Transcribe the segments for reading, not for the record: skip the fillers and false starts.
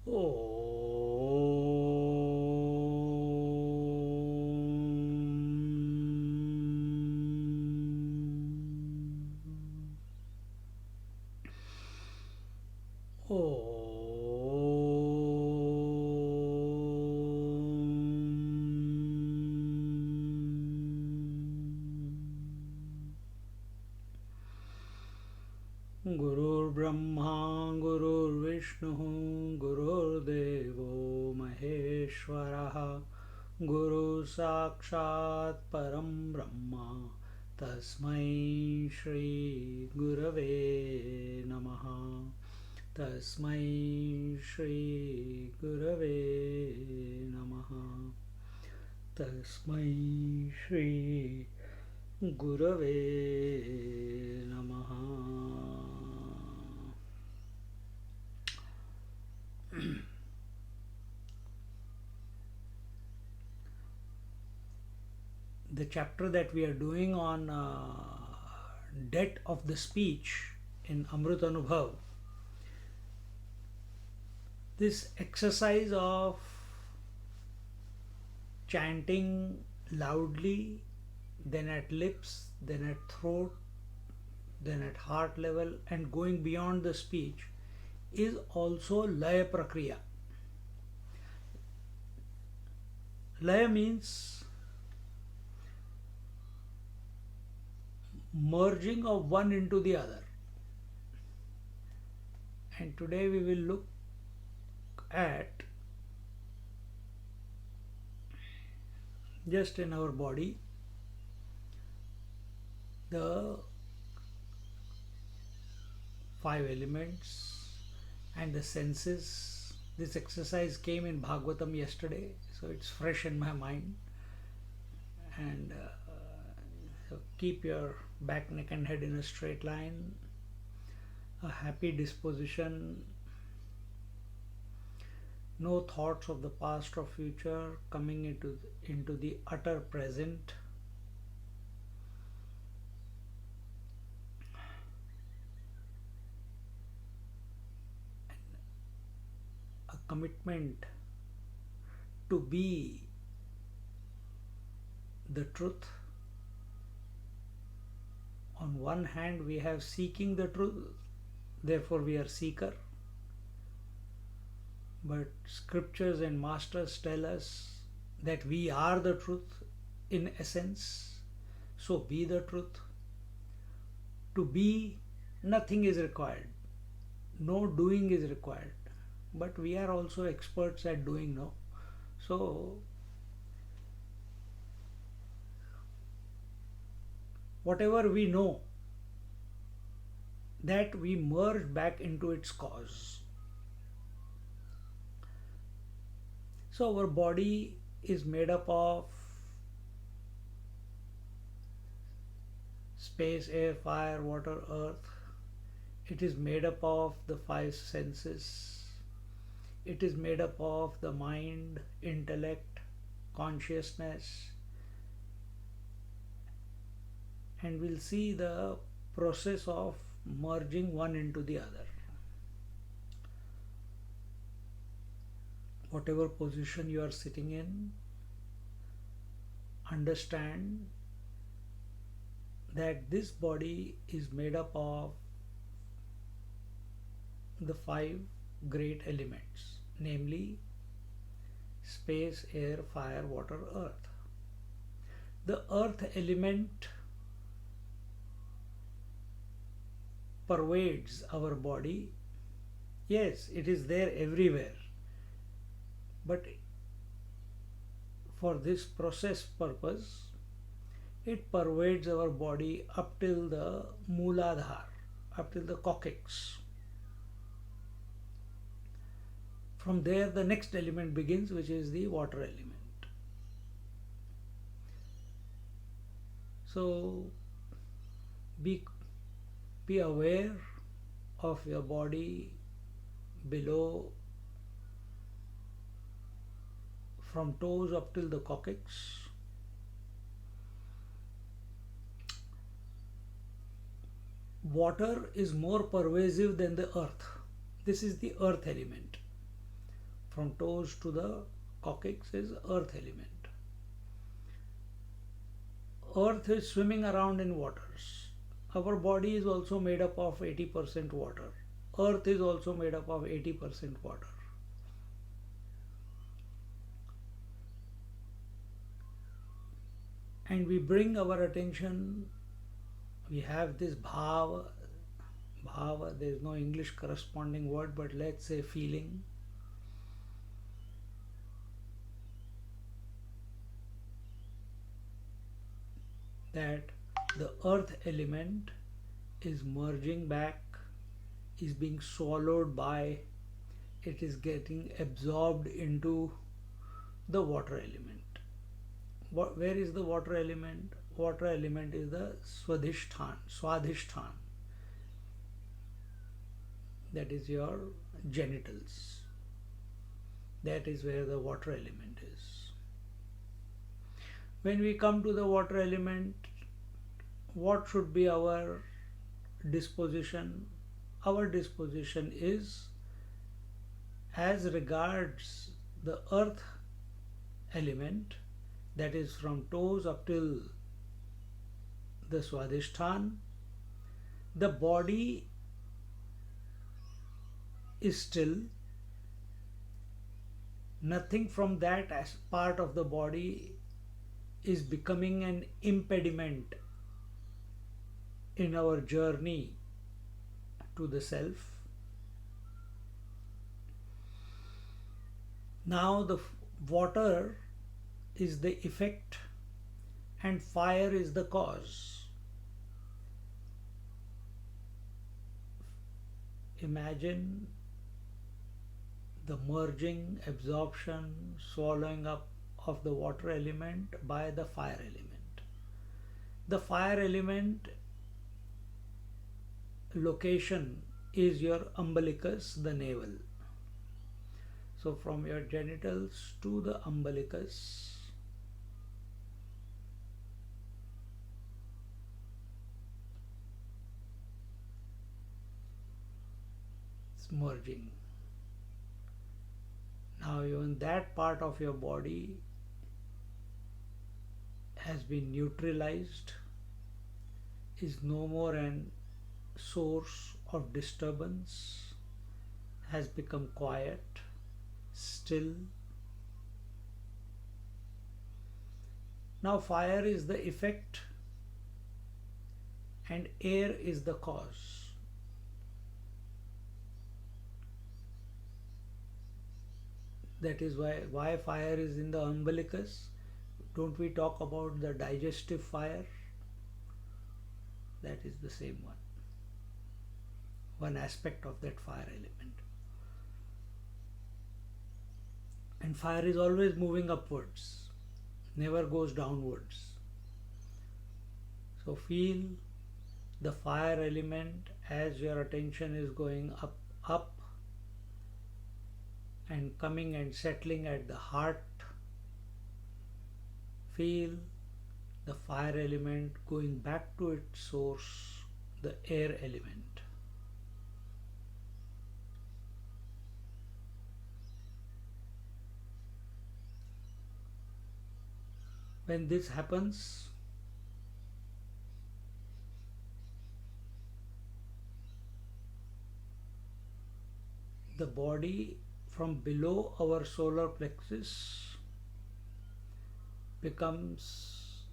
Oh. Gurur Brahma, Gurur Vishnu, Gurur Devo Maheshwaraha, Guru Sakshat Param Brahma, Tasmai Shri Gurave Namaha. Tasmai Shri Gurave Namaha. Tasmai Shri Gurave Namaha. The chapter that we are doing on debt of the speech in Amrit Anubhav, this exercise of chanting loudly, then at lips, then at throat, then at heart level, and going beyond the speech is also Laya Prakriya. Laya means merging of one into the other. And today we will look at just in our body the five elements and the senses. This exercise came in Bhagavatam yesterday, so it's fresh in my mind. And so keep your back, neck, and head in a straight line, a happy disposition, no thoughts of the past or future, coming into the utter present. A commitment to be the truth. On one hand, we have seeking the truth, therefore we are seeker. But scriptures and masters tell us that we are the truth in essence. So be the truth. To be, nothing is required. No doing is required. But we are also experts at doing, no? So whatever we know, that we merge back into its cause. So our body is made up of space, air, fire, water, earth. It is made up of the five senses. It is made up of the mind, intellect, consciousness. And we'll see the process of merging one into the other. Whatever position you are sitting in, understand that this body is made up of the five great elements, namely space, air, fire, water, earth. The earth element pervades our body. Yes, it is there everywhere. But for this process purpose, it pervades our body up till the Mooladhar, up till the coccyx. From there, the next element begins, which is the water element. So, be aware of your body below, from toes up till the coccyx. Water is more pervasive than the earth. This is the earth element. from toes to the coccyx is earth element. Earth is swimming around in waters. Our body is also made up of 80% water. Earth is also made up of 80% water. And we bring our attention, we have this bhava. Bhava, there is no English corresponding word, but let's say feeling. That the earth element is merging back, is being swallowed by, it is getting absorbed into the water element. Where is the water element? Water element is the Swadhishthan. That is your genitals. That is where the water element is. When we come to the water element, what should be our disposition? Our disposition is, as regards the earth element, that is from toes up till the Swadhishthan, the body is still. Nothing from that as part of the body is becoming an impediment in our journey to the self. Now the water is the effect and fire is the cause. Imagine the merging, absorption, swallowing up of the water element by the fire element. The fire element location is your umbilicus, the navel. So from your genitals to the umbilicus, it's merging. Now even that part of your body has been neutralized, is no more an source of disturbance, has become quiet, still. Now fire is the effect and air is the cause. That is why fire is in the umbilicus. Don't we talk about the digestive fire? That is the same one aspect of that fire element. And fire is always moving upwards, never goes downwards. So feel the fire element as your attention is going up and coming and settling at the heart. Feel the fire element going back to its source, the air element. When this happens, the body from below our solar plexus becomes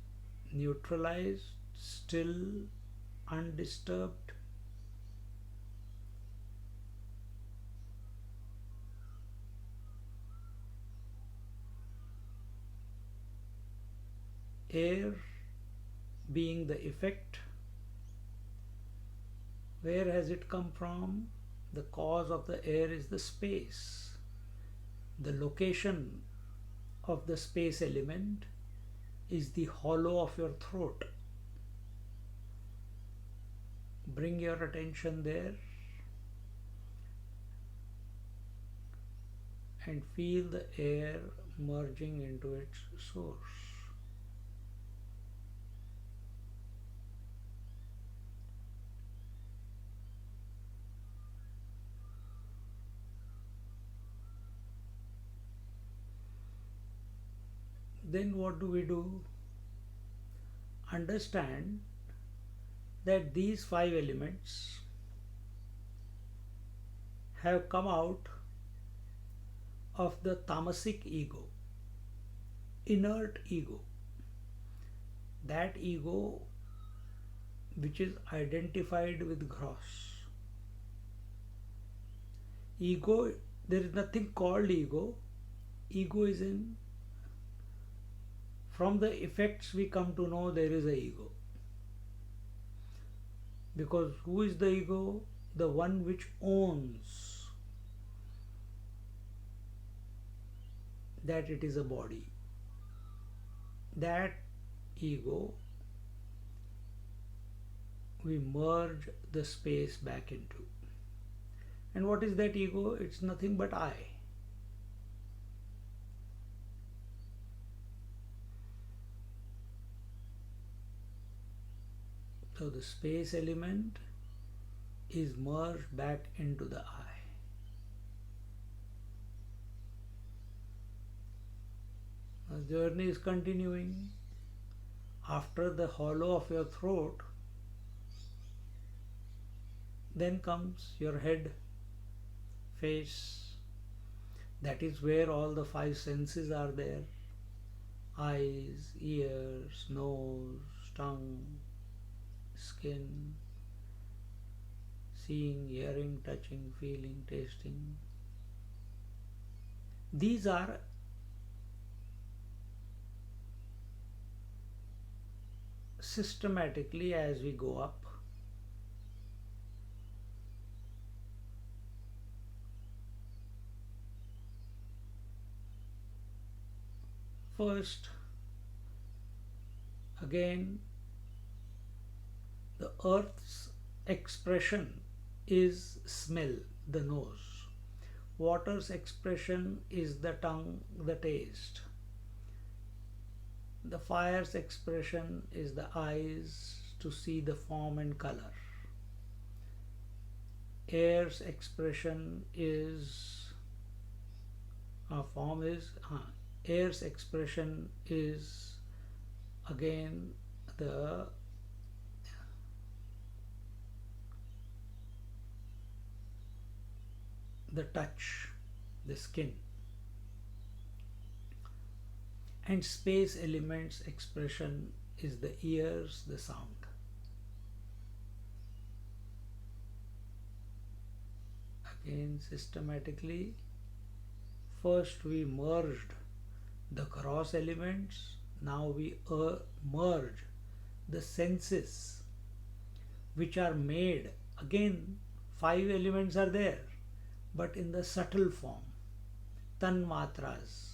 neutralized, still, undisturbed. Air being the effect. Where has it come from? The cause of the air is the space. The location of the space element is the hollow of your throat. Bring your attention there and feel the air merging into its source. then what do we do? Understand that these five elements have come out of the tamasic ego, inert ego, that ego which is identified with gross. Ego, there is nothing called ego. Ego is in, from the effects we come to know there is a ego. Because who is the ego? The one which owns that it is a body. That ego, we merge the space back into. And what is that ego? It's nothing but I. So the space element is merged back into the I. The journey is continuing. After the hollow of your throat, then comes your head, face. That is where all the five senses are there. Eyes, ears, nose, tongue, skin, seeing, hearing, touching, feeling, tasting. These are systematically as we go up. First, again, the earth's expression is smell, the nose. Water's expression is the tongue, the taste. The fire's expression is the eyes to see the form and color. Air's expression is, air's expression is again the touch, the skin. And space element's expression is the ears, the sound. Again, systematically, first we merged the gross elements, now we merge the senses which are made. Again, five elements are there, but in the subtle form, tanmatras.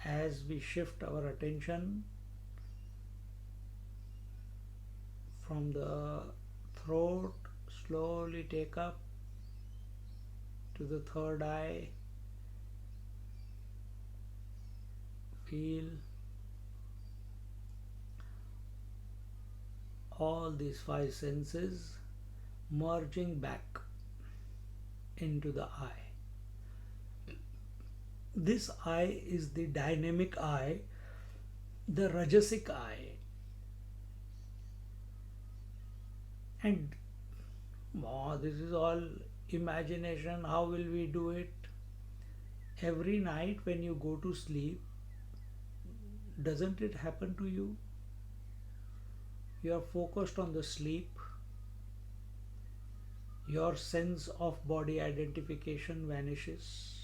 As we shift our attention from the throat, slowly take up to the third eye, feel all these five senses merging back into the eye. This eye is the dynamic eye, the rajasic eye. And this is all imagination. How will we do it? Every night when you go to sleep, doesn't it happen to you? You are focused on the sleep. Your sense of body identification vanishes.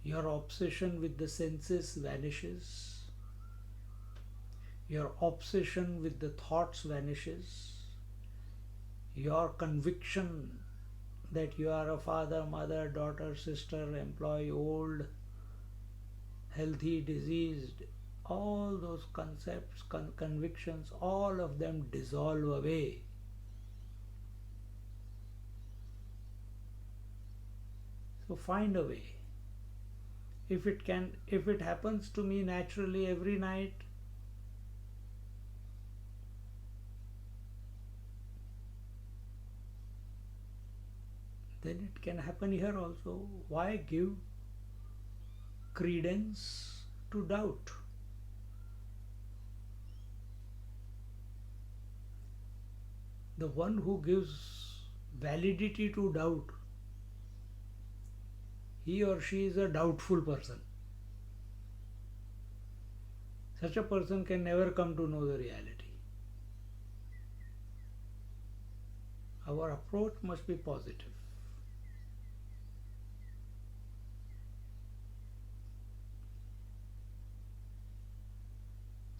Your obsession with the senses vanishes. Your obsession with the thoughts vanishes. Your conviction that you are a father, mother, daughter, sister, employee, old, healthy, diseased, all those concepts, convictions, all of them dissolve away. So find a way. If it happens to me naturally every night, then it can happen here also. Why give credence to doubt. The one who gives validity to doubt, he or she is a doubtful person. Such a person can never come to know the reality. Our approach must be positive.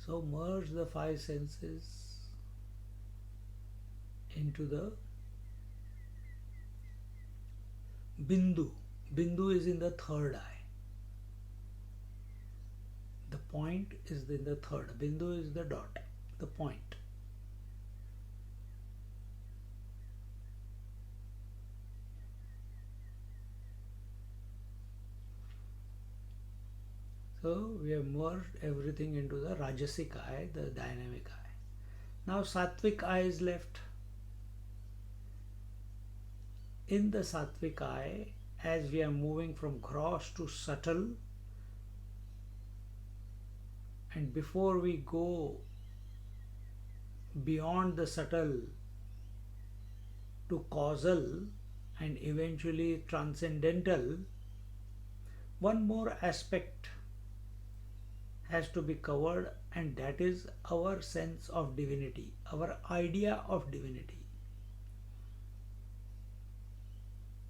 So merge the five senses into the Bindu. Bindu is in the third eye. The point is in the third. Bindu is the dot, the point. So we have merged everything into the Rajasic eye, the dynamic eye. Now Sattvic eye is left. In the Sattvic eye, as we are moving from gross to subtle, and before we go beyond the subtle to causal and eventually transcendental, one more aspect has to be covered, and that is our sense of divinity, our idea of divinity.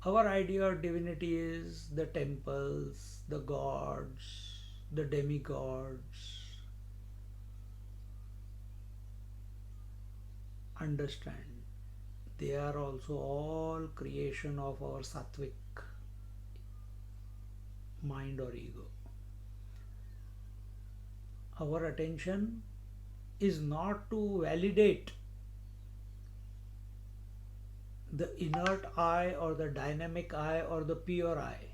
Our idea of divinity is the temples, the gods, the demigods. Understand, they are also all creation of our sattvic mind or ego. Our attention is not to validate the inert eye or the dynamic eye or the pure eye.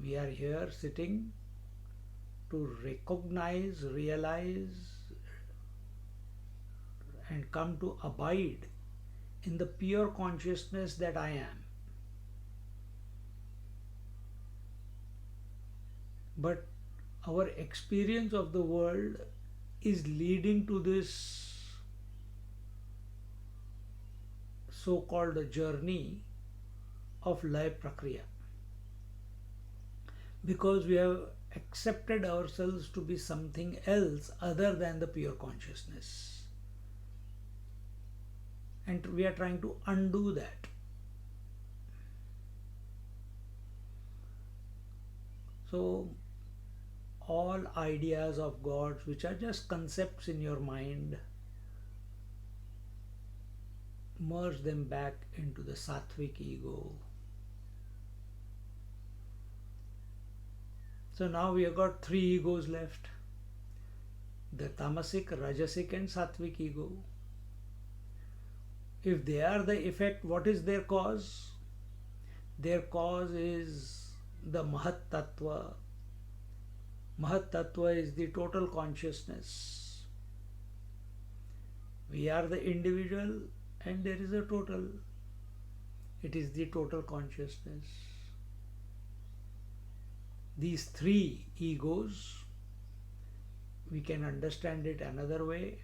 We are here sitting to recognize, realize, and come to abide in the pure consciousness that I am. But our experience of the world is leading to this so-called journey of Laya Prakriya, because we have accepted ourselves to be something else other than the pure consciousness, and we are trying to undo that. So all ideas of gods, which are just concepts in your mind, merge them back into the sattvic ego. So now we have got three egos left: the tamasic, rajasic and sattvic ego. If they are the effect, what is their cause? Their cause is the Mahat Tattva. Mahat Tattva is the total consciousness. We are the individual and there is a total. It is the total consciousness. These three egos, we can understand it another way.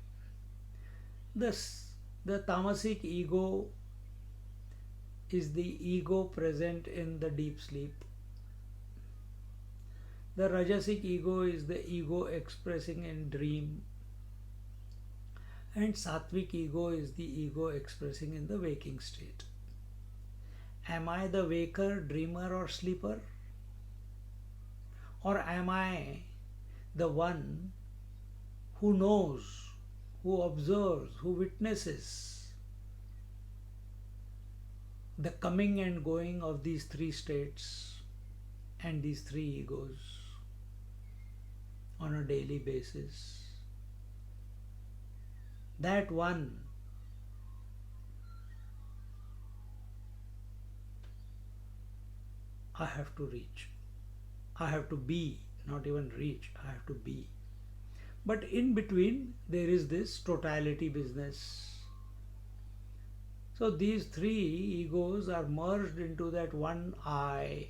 The tamasic ego is the ego present in the deep sleep. The rajasic ego is the ego expressing in dream. And sattvic ego is the ego expressing in the waking state. Am I the waker, dreamer or sleeper? Or am I the one who knows, who observes, who witnesses the coming and going of these three states and these three egos on a daily basis? That one I have to reach. I have to be, not even reach, I have to be. But in between there is this totality business. So these three egos are merged into that one I.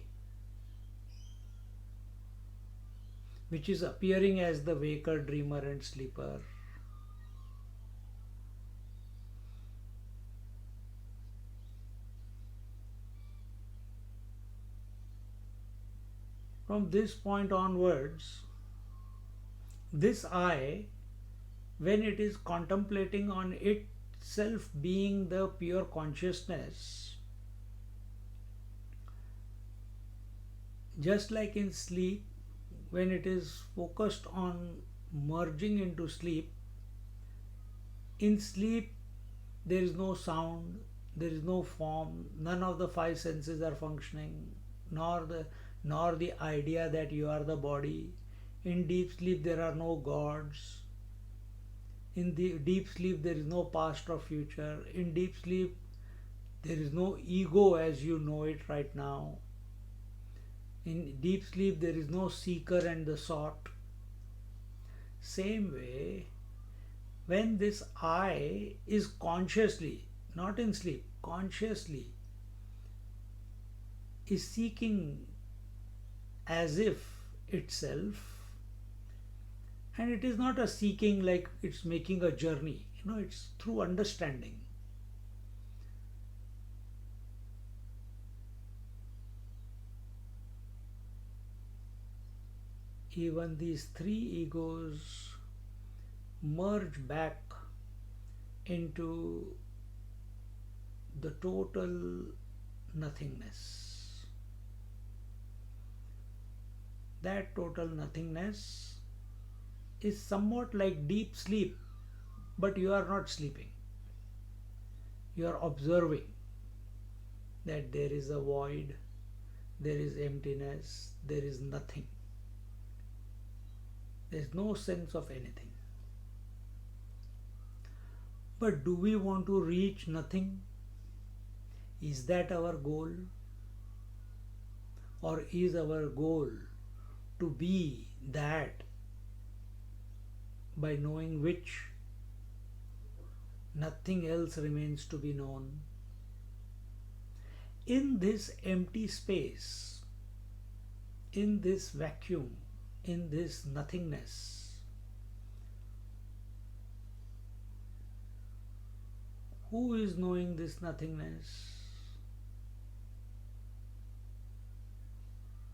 which is appearing as the waker, dreamer, and sleeper. From this point onwards, this I, when it is contemplating on itself being the pure consciousness, just like in sleep, when it is focused on merging into sleep, in sleep there is no sound, there is no form, none of the five senses are functioning, nor the idea that you are the body. In deep sleep there are no gods. In the deep sleep there is no past or future. In deep sleep there is no ego as you know it right now. In deep sleep there is no seeker and the sought. Same way, when this I is consciously, not in sleep, consciously is seeking as if itself, and it is not a seeking like it's making a journey, it's through understanding. Even these three egos merge back into the total nothingness. That total nothingness is somewhat like deep sleep, but you are not sleeping. You are observing that there is a void, there is emptiness, there is nothing. There is no sense of anything. But do we want to reach nothing? Is that our goal? Or is our goal to be that by knowing which nothing else remains to be known? In this empty space, in this vacuum, in this nothingness, who is knowing this nothingness?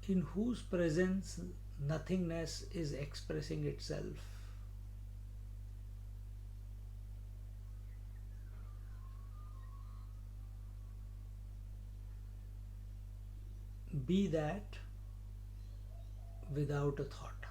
In whose presence nothingness is expressing itself? Be that without a thought.